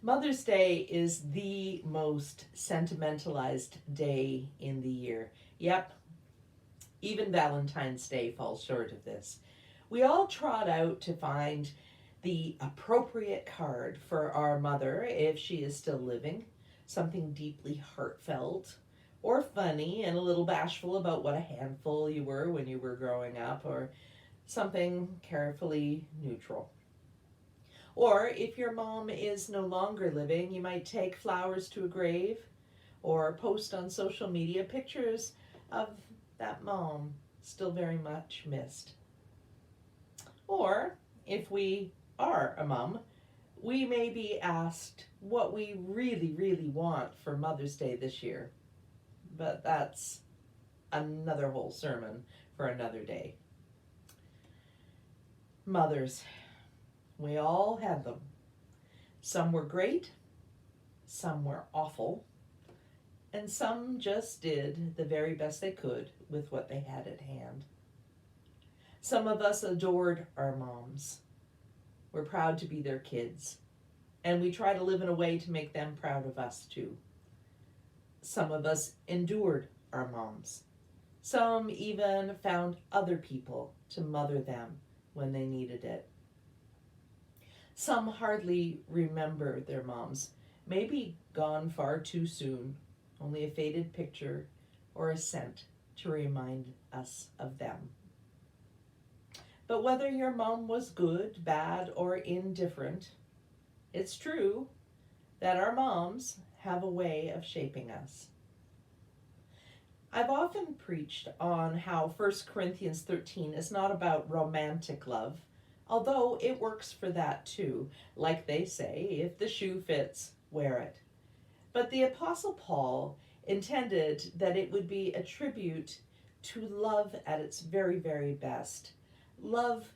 Mother's Day is the most sentimentalized day in the year. Yep, even Valentine's Day falls short of this. We all trot out to find the appropriate card for our mother if she is still living, something deeply heartfelt or funny and a little bashful about what a handful you were when you were growing up, or something carefully neutral. Or if your mom is no longer living, you might take flowers to a grave or post on social media pictures of that mom still very much missed. Or if we are a mom, we may be asked what we really, really want for Mother's Day this year. But that's another whole sermon for another day. Mothers, we all had them. Some were great, some were awful, and some just did the very best they could with what they had at hand. Some of us adored our moms. We're proud to be their kids, and we try to live in a way to make them proud of us too. Some of us endured our moms. Some even found other people to mother them when they needed it. Some hardly remember their moms, maybe gone far too soon, only a faded picture or a scent to remind us of them. But whether your mom was good, bad, or indifferent, it's true that our moms have a way of shaping us. I've often preached on how 1 Corinthians 13 is not about romantic love, although it works for that too. Like they say, if the shoe fits, wear it. But the Apostle Paul intended that it would be a tribute to love at its very, very best. Love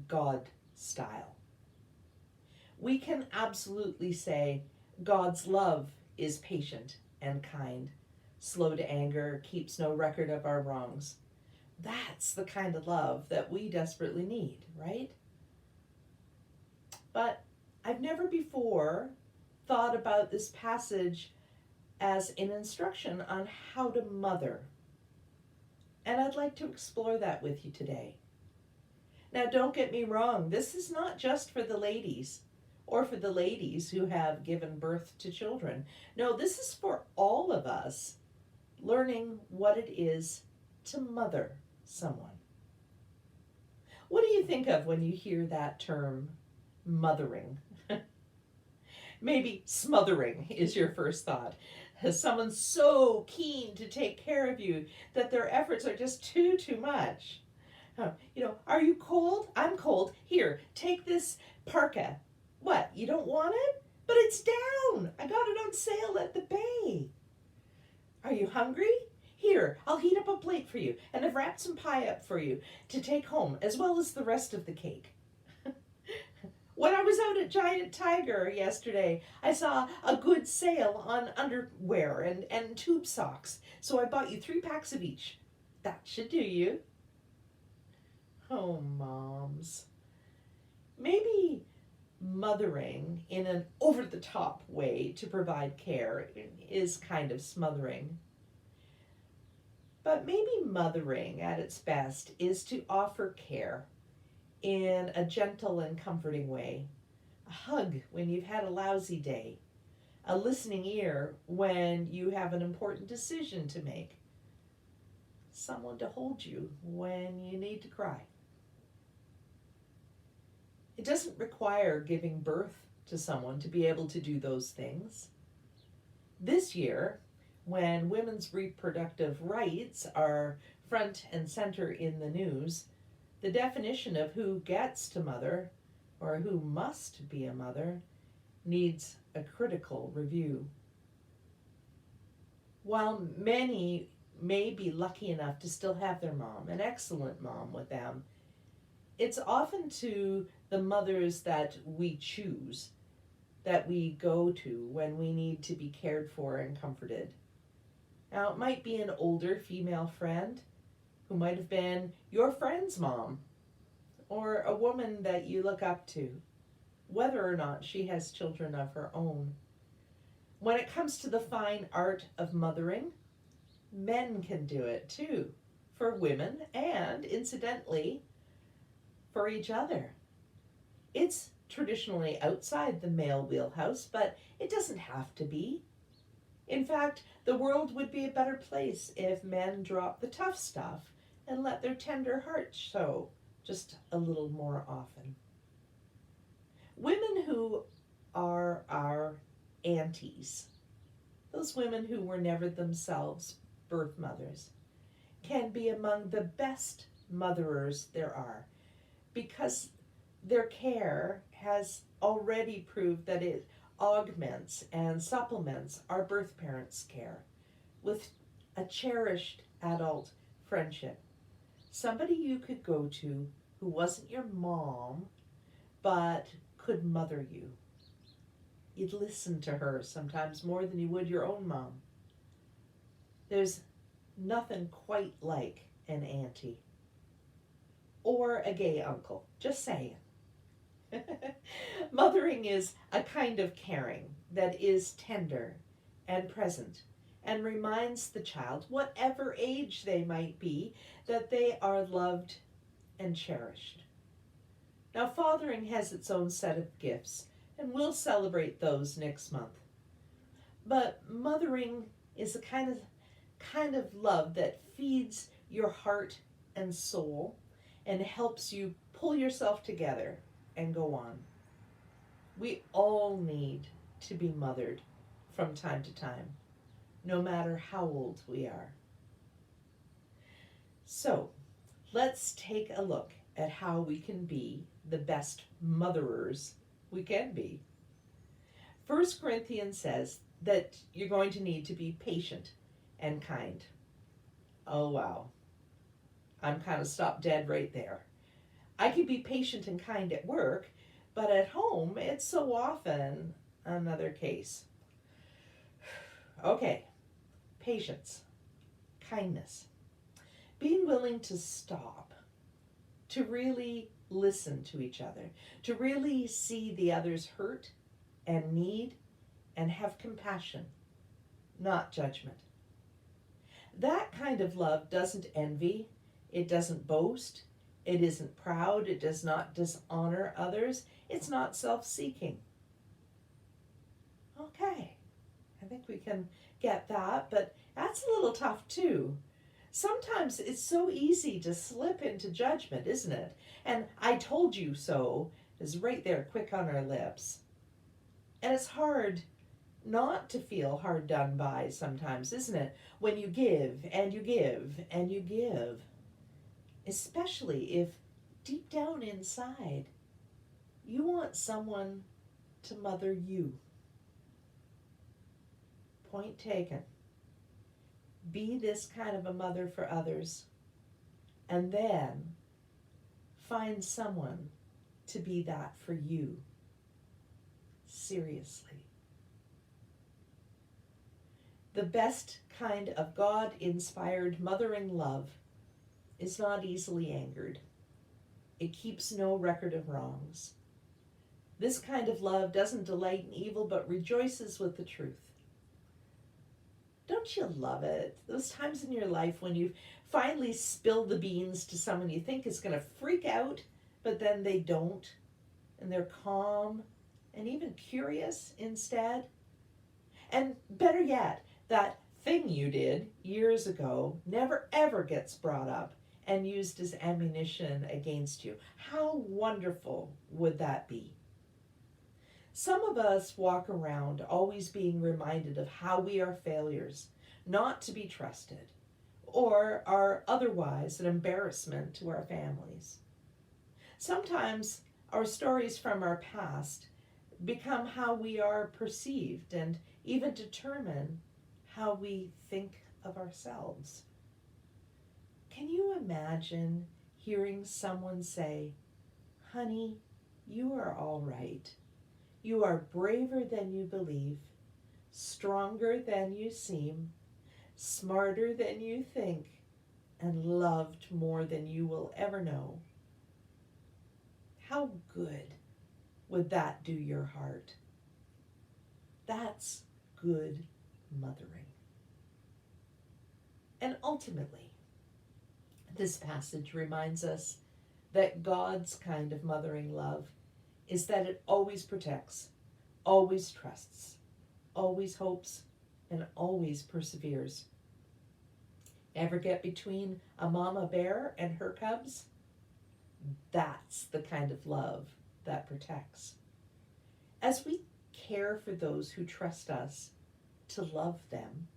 God style. We can absolutely say God's love is patient and kind, slow to anger, keeps no record of our wrongs. That's the kind of love that we desperately need, right? But I've never before thought about this passage as an instruction on how to mother. And I'd like to explore that with you today. Now, don't get me wrong, this is not just for the ladies or for the ladies who have given birth to children. No, this is for all of us learning what it is to mother someone. What do you think of when you hear that term, mothering? Maybe smothering is your first thought. Someone's so keen to take care of you that their efforts are just too much. Are you cold? I'm cold. Here, take this parka. What, you don't want it? But it's down. I got it on sale at the Bay. Are you hungry? Here, I'll heat up a plate for you, and I've wrapped some pie up for you to take home, as well as the rest of the cake. When I was out at Giant Tiger yesterday, I saw a good sale on underwear and tube socks, so I bought you 3 packs of each. That should do you. Oh, moms. Maybe mothering in an over-the-top way to provide care is kind of smothering. But maybe mothering at its best is to offer care in a gentle and comforting way. A hug when you've had a lousy day. A listening ear when you have an important decision to make. Someone to hold you when you need to cry. It doesn't require giving birth to someone to be able to do those things. This year, when women's reproductive rights are front and center in the news, the definition of who gets to mother or who must be a mother needs a critical review. While many may be lucky enough to still have their mom, an excellent mom with them, it's often to the mothers that we choose, that we go to when we need to be cared for and comforted. Now, it might be an older female friend who might have been your friend's mom, or a woman that you look up to. whether or not she has children of her own. When it comes to the fine art of mothering, men can do it too, for women and, incidentally, for each other. It's traditionally outside the male wheelhouse, but it doesn't have to be. In fact, the world would be a better place if men dropped the tough stuff and let their tender hearts show just a little more often. Women who are our aunties, those women who were never themselves birth mothers, can be among the best motherers there are because their care has already proved that it augments and supplements our birth parents' care with a cherished adult friendship. Somebody you could go to who wasn't your mom but could mother you. You'd listen to her sometimes more than you would your own mom. There's nothing quite like an auntie or a gay uncle, just saying. Mothering is a kind of caring that is tender and present and reminds the child, whatever age they might be, that they are loved and cherished. Now, fathering has its own set of gifts, and we'll celebrate those next month. But mothering is a kind of love that feeds your heart and soul and helps you pull yourself together and go on. We all need to be mothered from time to time, no matter how old we are. So, let's take a look at how we can be the best motherers we can be. 1 Corinthians says that you're going to need to be patient and kind. Oh, wow. I'm kind of stopped dead right there. I can be patient and kind at work, but at home, it's so often another case. Okay, patience, kindness, being willing to stop, to really listen to each other, to really see the other's hurt and need and have compassion, not judgment. That kind of love doesn't envy, it doesn't boast, it isn't proud, it does not dishonor others, it's not self-seeking. Okay, I think we can get that, but that's a little tough too. Sometimes it's so easy to slip into judgment, isn't it? And I told you so is right there quick on our lips. And it's hard not to feel hard done by sometimes, isn't it? When you give and you give and you give. Especially if deep down inside you want someone to mother you. Point taken. Be this kind of a mother for others, and then find someone to be that for you. Seriously. The best kind of God-inspired mothering love is not easily angered. It keeps no record of wrongs. This kind of love doesn't delight in evil, but rejoices with the truth. Don't you love it? Those times in your life when you finally spill the beans to someone you think is going to freak out, but then they don't, and they're calm and even curious instead. And better yet, that thing you did years ago never ever gets brought up and used as ammunition against you. How wonderful would that be? Some of us walk around always being reminded of how we are failures, not to be trusted, or are otherwise an embarrassment to our families. Sometimes our stories from our past become how we are perceived and even determine how we think of ourselves. Can you imagine hearing someone say, "Honey, you are all right. You are braver than you believe, stronger than you seem, smarter than you think, and loved more than you will ever know." How good would that do your heart? That's good mothering. And ultimately, this passage reminds us that God's kind of mothering love is that it always protects, always trusts, always hopes, and always perseveres. Ever get between a mama bear and her cubs? That's the kind of love that protects. As we care for those who trust us to love them,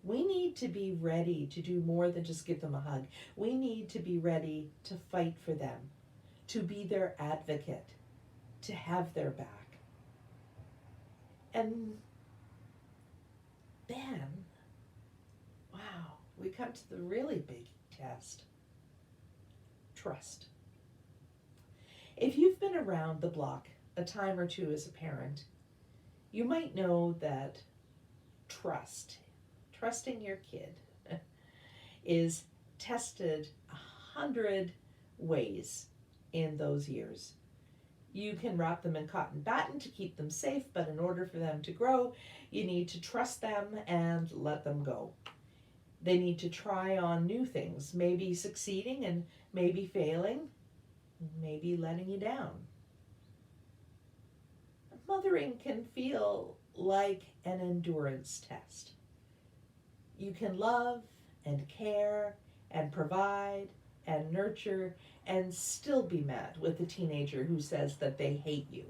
we need to be ready to do more than just give them a hug. We need to be ready to fight for them, to be their advocate, to have their back. And then, wow, we come to the really big test. Trust. If you've been around the block a time or two as a parent, you might know that trusting your kid, is tested 100 ways in those years. You can wrap them in cotton batting to keep them safe, but in order for them to grow, you need to trust them and let them go. They need to try on new things, maybe succeeding and maybe failing, maybe letting you down. Mothering can feel like an endurance test. You can love and care and provide and nurture and still be mad with a teenager who says that they hate you.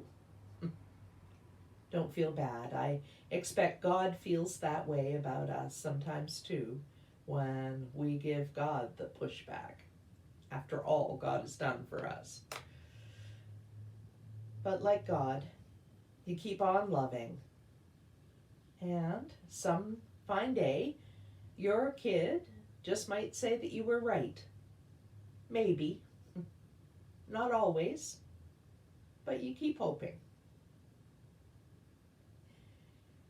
Don't feel bad. I expect God feels that way about us sometimes too, when we give God the pushback. After all God has done for us. But like God, you keep on loving. And some fine day, your kid just might say that you were right. Maybe. Not always. But you keep hoping.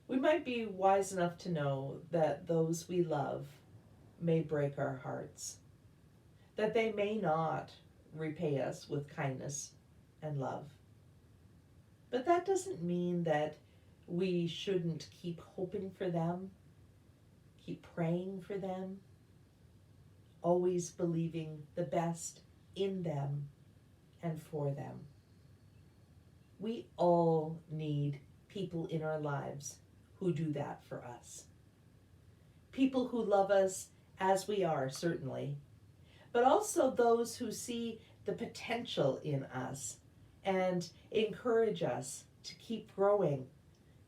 We might be wise enough to know that those we love may break our hearts. That they may not repay us with kindness and love. But that doesn't mean that we shouldn't keep hoping for them, keep praying for them, always believing the best in them and for them. We all need people in our lives who do that for us. People who love us as we are, certainly, but also those who see the potential in us and encourage us to keep growing,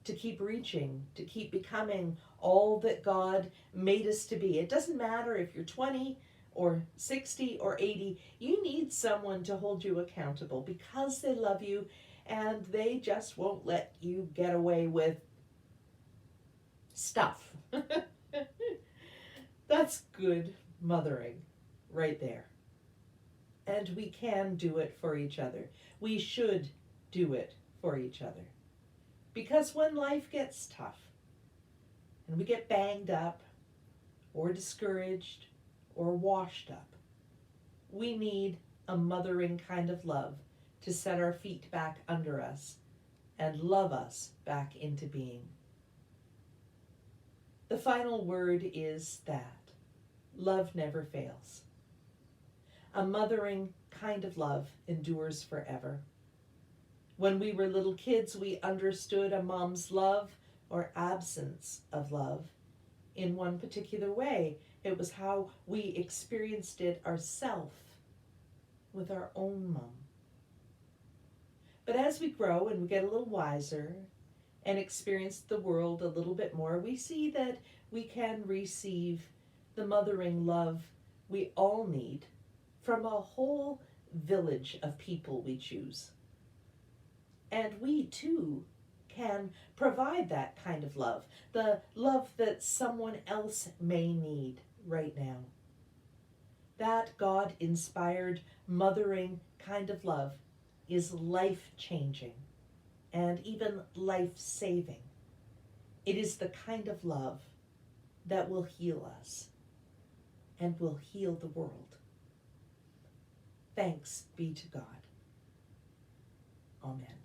to keep reaching, to keep becoming all that God made us to be. It doesn't matter if you're 20 or 60 or 80, you need someone to hold you accountable because they love you and they just won't let you get away with stuff. That's good mothering right there. And we can do it for each other. We should do it for each other. Because when life gets tough and we get banged up or discouraged or washed up, we need a mothering kind of love to set our feet back under us and love us back into being. The final word is that love never fails. A mothering kind of love endures forever. When we were little kids, we understood a mom's love or absence of love in one particular way. It was how we experienced it ourselves with our own mom. But as we grow and we get a little wiser and experience the world a little bit more, we see that we can receive the mothering love we all need from a whole village of people we choose. And we too can provide that kind of love, the love that someone else may need right now. That God-inspired, mothering kind of love is life-changing and even life-saving. It is the kind of love that will heal us and will heal the world. Thanks be to God. Amen.